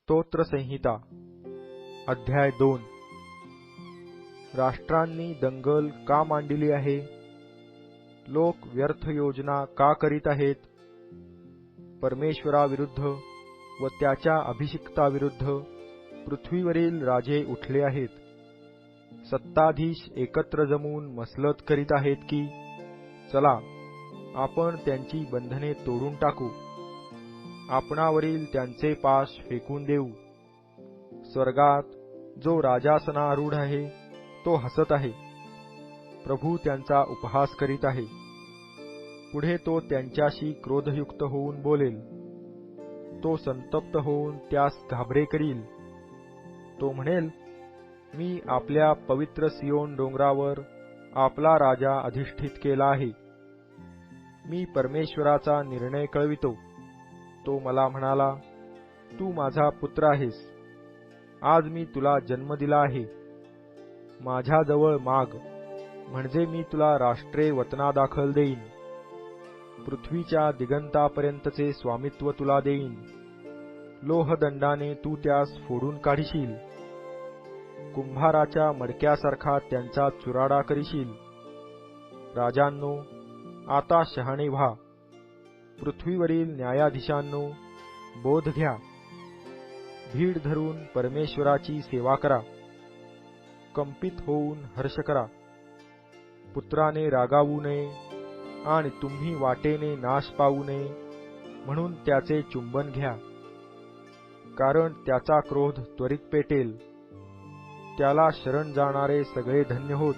स्तोत्र संहिता अध्याय 2 राष्ट्रांनी दंगल का मांडली आहे? लोक व्यर्थ योजना का करीत आहेत? परमेश्वराविरुद्ध व त्याच्या अभिषिक्ताविरुद्ध पृथ्वीवरील राजे उठले आहेत. सत्ताधीश एकत्र जमून मसलत करीत आहेत की चला आपण त्यांची बंधने तोडून टाकू, आपणावरील त्यांचे पाश फेकून देऊ. स्वर्गात जो राजासनारूढ आहे तो हसत आहे. प्रभू त्यांचा उपहास करीत आहे. पुढे तो त्यांच्याशी क्रोधयुक्त होऊन बोलेल. तो संतप्त होऊन त्यास घाबरे करील. तो म्हणेल, मी आपल्या पवित्र सियोन डोंगरावर आपला राजा अधिष्ठित केला आहे. मी परमेश्वराचा निर्णय कळवितो. तो मला म्हणाला, तू माझा पुत्र आहेस. आज मी तुला जन्म दिला आहे. माझ्याजवळ माग, म्हणजे मी तुला राष्ट्रे वतनादाखल देईन. पृथ्वीच्या दिगंतापर्यंतचे स्वामित्व तुला देईन. लोहदंडाने तू त्यास फोडून काढशील. कुंभाराच्या मडक्यासारखा त्यांचा चुराडा करशील. राजांनो, आता शहाणे व्हा. पृथ्वीवरील न्यायाधीशांनो, बोध घ्या. भीड धरून परमेश्वराची सेवा करा. कंपित होऊन हर्ष करा. पुत्राने रागावू नये आणि तुम्ही वाटेने नाश पावू नये म्हणून त्याचे चुंबन घ्या. कारण त्याचा क्रोध त्वरित पेटेल. त्याला शरण जाणारे सगळे धन्य होत.